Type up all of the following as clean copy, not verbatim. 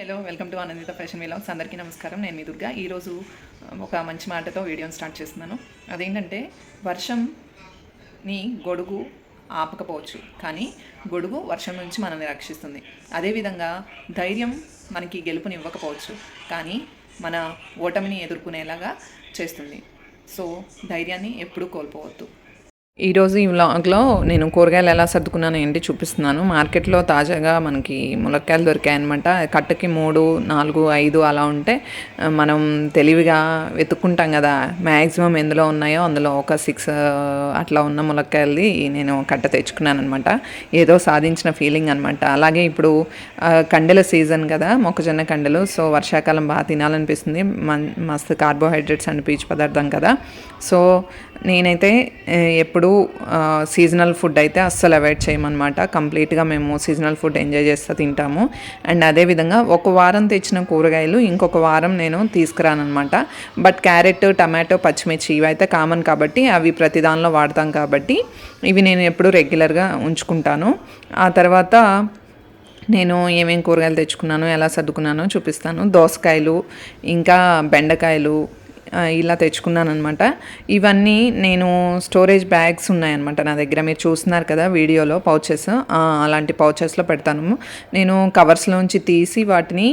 Hello, welcome to Anandita fashion vlogs. అందరికీ నమస్కారం. నేను మీ దుర్గా. ఈరోజు ఒక మంచి మాటతో వీడియోని స్టార్ట్ చేస్తున్నాను. అదేంటంటే, వర్షంని గొడుగు ఆపకపోవచ్చు, కానీ గొడుగు వర్షం నుంచి మనల్ని రక్షిస్తుంది. అదేవిధంగా ధైర్యం మనకి గెలుపునివ్వకపోవచ్చు, కానీ మన ఓటమిని ఎదుర్కొనేలాగా చేస్తుంది. సో ధైర్యాన్ని ఎప్పుడూ కోల్పోవద్దు. ఈరోజు ఈ వ్లాగ్లో నేను కూరగాయలు ఎలా సర్దుకున్నాను ఏంటి చూపిస్తున్నాను. మార్కెట్లో తాజాగా మనకి ములక్కాయలు దొరికాయన్నమాట. కట్టకి 3, 4, 5 అలా ఉంటే మనం తెలివిగా వెతుక్కుంటాం కదా. మ్యాక్సిమం ఎందులో ఉన్నాయో అందులో ఒక 6 అట్లా ఉన్న ములక్కాయలది నేను కట్ట తెచ్చుకున్నాను అనమాట. ఏదో సాధించిన ఫీలింగ్ అనమాట. అలాగే ఇప్పుడు కండెల సీజన్ కదా, మొక్కజొన్న కండెలు. సో వర్షాకాలం బాగా తినాలనిపిస్తుంది. మస్తు కార్బోహైడ్రేట్స్ అండ్ పీచు పదార్థం కదా. సో నేనైతే ఎప్పుడు సీజనల్ ఫుడ్ అయితే అస్సలు అవాయిడ్ చేయమన్నమాట. కంప్లీట్గా మేము సీజనల్ ఫుడ్ ఎంజాయ్ చేస్తూ తింటాము. అండ్ అదేవిధంగా ఒక వారం తెచ్చిన కూరగాయలు ఇంకొక వారం నేను తీసుకురానమాట. బట్ క్యారెట్, టమాటో, పచ్చిమిర్చి ఇవైతే కామన్ కాబట్టి అవి ప్రతి దానిలో వాడతాం కాబట్టి ఇవి నేను ఎప్పుడు రెగ్యులర్గా ఉంచుకుంటాను. ఆ తర్వాత నేను ఏమేమి కూరగాయలు తెచ్చుకున్నాను, ఎలా సర్దుకున్నానో చూపిస్తాను. దోసకాయలు, ఇంకా బెండకాయలు ఇలా తెచ్చుకున్నాను అనమాట. ఇవన్నీ నేను స్టోరేజ్ బ్యాగ్స్ ఉన్నాయన్నమాట నా దగ్గర. మీరు చూస్తున్నారు కదా వీడియోలో పౌచెస్, అలాంటి పౌచెస్లో పెడతాను. నేను కవర్స్లోంచి తీసి వాటిని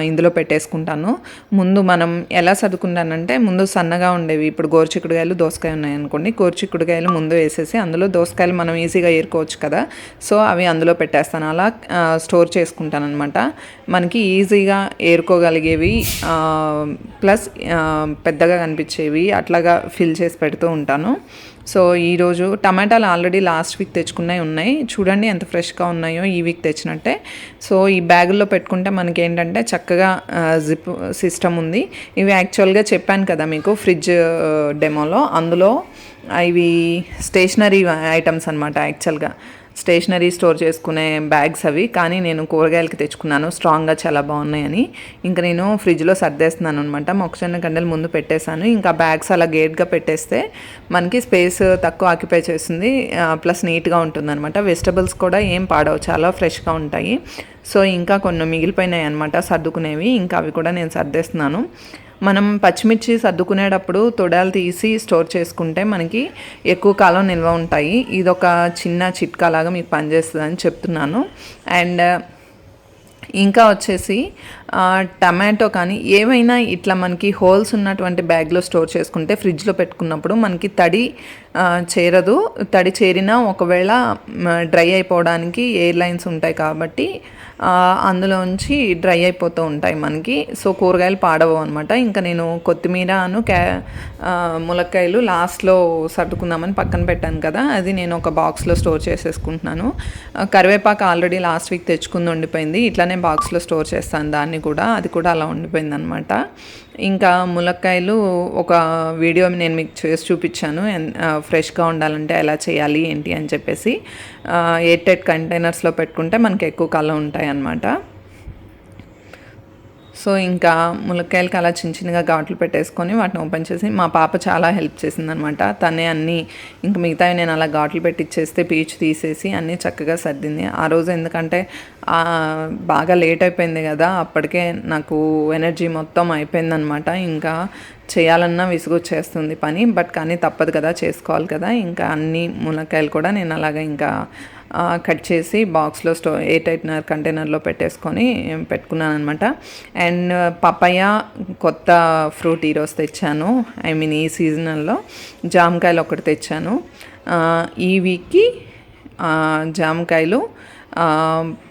ఇందులో పెట్టేసుకుంటాను. ముందు మనం ఎలా సర్దుకుంటానంటే, ముందు సన్నగా ఉండేవి, ఇప్పుడు గోరుచిక్కుడుకాయలు, దోసకాయ ఉన్నాయనుకోండి, గోరుచిక్కుడుకాయలు ముందు వేసేసి అందులో దోసకాయలు మనం ఈజీగా ఏరుకోవచ్చు కదా. సో అవి అందులో పెట్టేస్తాను. అలా స్టోర్ చేసుకుంటాను అనమాట. మనకి ఈజీగా ఏరుకోగలిగేవి ప్లస్ పెద్దగా కనిపించేవి అట్లాగా ఫిల్ చేసి పెడుతూ ఉంటాను. సో ఈరోజు టమాటాలు ఆల్రెడీ లాస్ట్ వీక్ తెచ్చుకున్నవి ఉన్నాయి. చూడండి ఎంత ఫ్రెష్గా ఉన్నాయో, ఈ వీక్ తెచ్చినట్టే. సో ఈ బ్యాగుల్లో పెట్టుకుంటే మనకి ఏంటంటే చక్కగా జిప్ సిస్టమ్ ఉంది. ఇవి యాక్చువల్గా చెప్పాను కదా మీకు ఫ్రిడ్జ్ డెమోలో, అందులో ఇవి స్టేషనరీ ఐటమ్స్ అనమాట. యాక్చువల్గా స్టేషనరీ స్టోర్ చేసుకునే బ్యాగ్స్ అవి, కానీ నేను కూరగాయలకి తెచ్చుకున్నాను. స్ట్రాంగ్గా చాలా బాగున్నాయని ఇంకా నేను ఫ్రిడ్జ్లో సర్దేస్తున్నాను అనమాట. మొక్కజొన్న కండలు ముందు పెట్టేశాను. ఇంకా బ్యాగ్స్ అలా గేట్గా పెట్టేస్తే మనకి స్పేస్ తక్కువ ఆక్యుపై చేస్తుంది, ప్లస్ నీట్గా ఉంటుంది అనమాట. వెజిటబుల్స్ కూడా ఏం పాడవు, చాలా ఫ్రెష్గా ఉంటాయి. సో ఇంకా కొన్ని మిగిలిపోయినాయి అనమాట సర్దుకునేవి, ఇంకా అవి కూడా నేను సర్దేస్తున్నాను. మనం పచ్చిమిర్చి సర్దుకునేటప్పుడు తొడాలు తీసి స్టోర్ చేసుకుంటే మనకి ఎక్కువ కాలం నిల్వ ఉంటాయి. ఇదొక చిన్న చిట్కాలాగా మీకు పనిచేస్తుందని చెప్తున్నాను. అండ్ ఇంకా వచ్చేసి టమాటో కానీ ఏమైనా ఇట్లా మనకి హోల్స్ ఉన్నటువంటి బ్యాగ్లో స్టోర్ చేసుకుంటే ఫ్రిడ్జ్లో పెట్టుకున్నప్పుడు మనకి తడి చేరదు. తడి చేరినా ఒకవేళ డ్రై అయిపోవడానికి ఎయిర్ లైన్స్ ఉంటాయి కాబట్టి అందులోంచి డ్రై అయిపోతూ ఉంటాయి మనకి. సో కూరగాయలు పాడవు అనమాట. ఇంకా నేను కొత్తిమీరను ములక్కాయలు లాస్ట్లో సర్దుకుందామని పక్కన పెట్టాను కదా, అది నేను ఒక బాక్స్లో స్టోర్ చేసేసుకుంటున్నాను. కరివేపాకు ఆల్రెడీ లాస్ట్ వీక్ తెచ్చుకుంది ఉండిపోయింది. ఇట్లానే బాక్స్లో స్టోర్ చేస్తాను దాన్ని కూడా, అది కూడా అలా ఉండిపోయింది అనమాట. ఇంకా ములక్కాయలు ఒక వీడియో నేను మీకు చేసి చూపించాను, ఫ్రెష్గా ఉండాలంటే ఎలా చేయాలి ఏంటి అని చెప్పేసి. 8 కంటైనర్స్లో పెట్టుకుంటే మనకి ఎక్కువ కాలం ఉంటాయి అన్నమాట. సో ఇంకా ములక్కాయలకి అలా చిన్న చిన్నగా ఘాట్లు పెట్టేసుకొని వాటిని ఓపెన్ చేసి, మా పాప చాలా హెల్ప్ చేసిందనమాట. తనే అన్నీ ఇంకా మిగతావి నేను అలా ఘాట్లు పెట్టిచ్చేస్తే పీచు తీసేసి అన్నీ చక్కగా సర్దింది ఆ రోజు. ఎందుకంటే బాగా లేట్ అయిపోయింది కదా, అప్పటికే నాకు ఎనర్జీ మొత్తం అయిపోయిందనమాట. ఇంకా చేయాలన్నా విసుగొచ్చేస్తుంది పని, బట్ కానీ తప్పదు కదా, చేసుకోవాలి కదా. ఇంకా అన్ని ములక్కాయలు కూడా నేను అలాగా ఇంకా కట్ చేసి బాక్స్లో ఎయిర్ కంటైనర్లో పెట్టేసుకొని పెట్టుకున్నాను అనమాట. అండ్ పపాయ కొత్త ఫ్రూట్ ఈరోజు తెచ్చాను, ఐ మీన్ ఈ సీజనల్లో. జామకాయలు ఒకటి తెచ్చాను ఈ వీక్కి. జామకాయలు,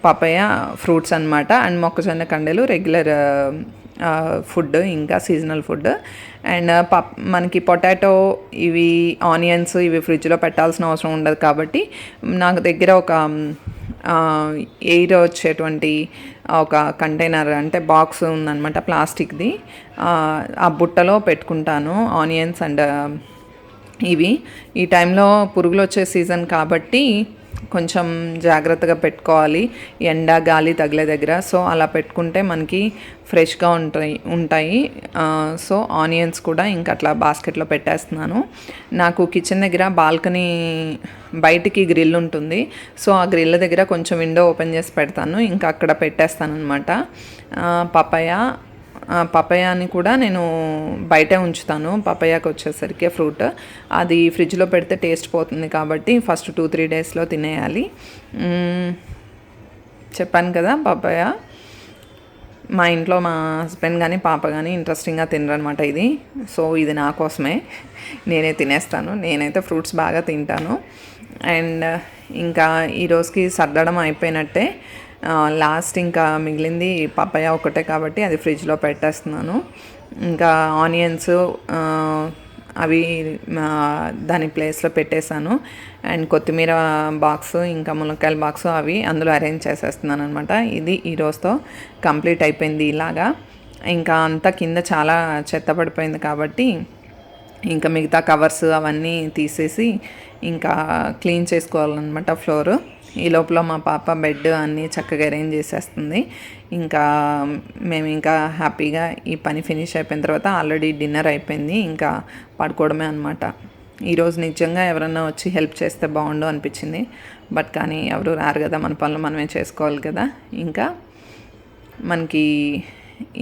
పపాయ ఫ్రూట్స్ అనమాట. అండ్ మొక్కజొన్న కండెలు రెగ్యులర్ ఫుడ్, ఇంకా సీజనల్ ఫుడ్. అండ్ మనకి పొటాటో, ఇవి ఆనియన్స్, ఇవి ఫ్రిడ్జ్లో పెట్టాల్సిన అవసరం ఉండదు కాబట్టి నాకు దగ్గర ఒక ఎయిర్ వచ్చేటువంటి ఒక కంటైనర్ అంటే బాక్స్ ఉందన్నమాట, ప్లాస్టిక్ది. ఆ బుట్టలో పెట్టుకుంటాను ఆనియన్స్. అండ్ ఇవి ఈ టైంలో పురుగులు వచ్చే సీజన్ కాబట్టి కొంచెం జాగ్రత్తగా పెట్టుకోవాలి, ఎండ గాలి తగిలే దగ్గర. సో అలా పెట్టుకుంటే మనకి ఫ్రెష్గా ఉంటాయి. సో ఆనియన్స్ కూడా ఇంకా అట్లా బాస్కెట్లో పెట్టేస్తున్నాను. నాకు కిచెన్ దగ్గర బాల్కనీ బయటికి గ్రిల్ ఉంటుంది. సో ఆ గ్రిల్ దగ్గర కొంచెం విండో ఓపెన్ చేసి పెడతాను, ఇంకా అక్కడ పెట్టేస్తాను అనమాట. పపాయాని కూడా నేను బయటే ఉంచుతాను. పపాయాకి వచ్చేసరికి ఫ్రూట్ అది ఫ్రిడ్జ్లో పెడితే టేస్ట్ పోతుంది కాబట్టి ఫస్ట్ 2-3 డేస్లో తినేయాలి. చెప్పాను కదా, పపాయ మా ఇంట్లో మా హస్బెండ్ కానీ పాప కానీ ఇంట్రెస్టింగ్గా తినరనమాట ఇది. సో ఇది నా కోసమే, నేనే తినేస్తాను. నేనైతే ఫ్రూట్స్ బాగా తింటాను. అండ్ ఇంకా ఈరోజుకి సర్దడం అయిపోయినట్టే. లాస్ట్ ఇంకా మిగిలింది పపాయ ఒకటే కాబట్టి అది ఫ్రిడ్జ్లో పెట్టేస్తున్నాను. ఇంకా ఆనియన్స్ అవి దాని ప్లేస్లో పెట్టేశాను. అండ్ కొత్తిమీర బాక్స్, ఇంకా మునక్కాయల బాక్స్ అవి అందులో అరేంజ్ చేసేస్తున్నాను అనమాట. ఇది ఈరోజుతో కంప్లీట్ అయిపోయింది. ఇలాగా ఇంకా అంతా కింద చాలా చెత్త పడిపోయింది కాబట్టి ఇంకా మిగతా కవర్స్ అవన్నీ తీసేసి ఇంకా క్లీన్ చేసుకోవాలన్నమాట ఫ్లోర్. ఈ లోపల మా పాప బెడ్ అన్నీ చక్కగా అరేంజ్ చేసేస్తుంది. ఇంకా మేము ఇంకా హ్యాపీగా ఈ పని ఫినిష్ అయిపోయిన తర్వాత ఆల్రెడీ డిన్నర్ అయిపోయింది, ఇంకా పడుకోవడమే అనమాట. ఈరోజు నిజంగా ఎవరన్నా వచ్చి హెల్ప్ చేస్తే బాగుండు అనిపించింది. బట్ కానీ ఎవరు రారు కదా, మన పనులు మనమే చేసుకోవాలి కదా. ఇంకా మనకి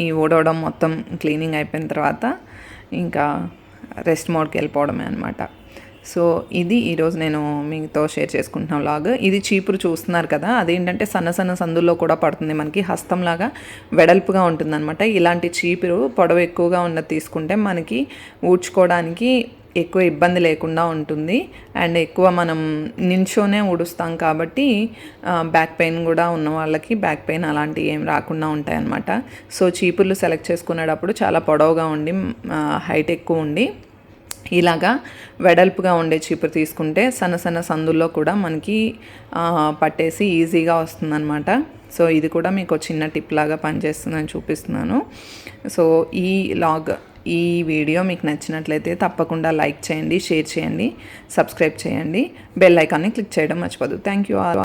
ఈ ఊడవడం మొత్తం క్లీనింగ్ అయిపోయిన తర్వాత ఇంకా రెస్ట్ మోడ్కి వెళ్ళిపోవడమే అనమాట. సో ఇది ఈరోజు నేను మీతో షేర్ చేసుకుంటున్న వ్లాగ్. ఇది చీపురు చూస్తున్నారు కదా, అదేంటంటే సన్న సన్న సందుల్లో కూడా పడుతుంది, మనకి హస్తంలాగా వెడల్పుగా ఉంటుందన్నమాట. ఇలాంటి చీపురు పొడవు ఎక్కువగా ఉన్నది తీసుకుంటే మనకి ఊడ్చుకోవడానికి ఎక్కువ ఇబ్బంది లేకుండా ఉంటుంది. అండ్ ఎక్కువ మనం నిల్చోనే ఊడుస్తాం కాబట్టి బ్యాక్ పెయిన్ కూడా ఉన్న వాళ్ళకి బ్యాక్ పెయిన్ అలాంటివి ఏం రాకుండా ఉంటాయి అన్నమాట. సో చీపుర్లు సెలెక్ట్ చేసుకునేటప్పుడు చాలా పొడవుగా ఉండి హైట్ ఎక్కువ ఉండి ఇలాగా వెడల్పుగా ఉండే చీపురు తీసుకుంటే సన్న సన్న సందుల్లో కూడా మనకి పట్టేసి ఈజీగా వస్తుందన్నమాట. సో ఇది కూడా మీకు చిన్న టిప్ లాగా పనిచేస్తుందని చూపిస్తున్నాను. సో ఈ వీడియో మీకు నచ్చినట్లయితే తప్పకుండా లైక్ చేయండి, షేర్ చేయండి, సబ్స్క్రైబ్ చేయండి, బెల్ ఐకాన్ని క్లిక్ చేయడం మర్చిపోదు. Thank you all.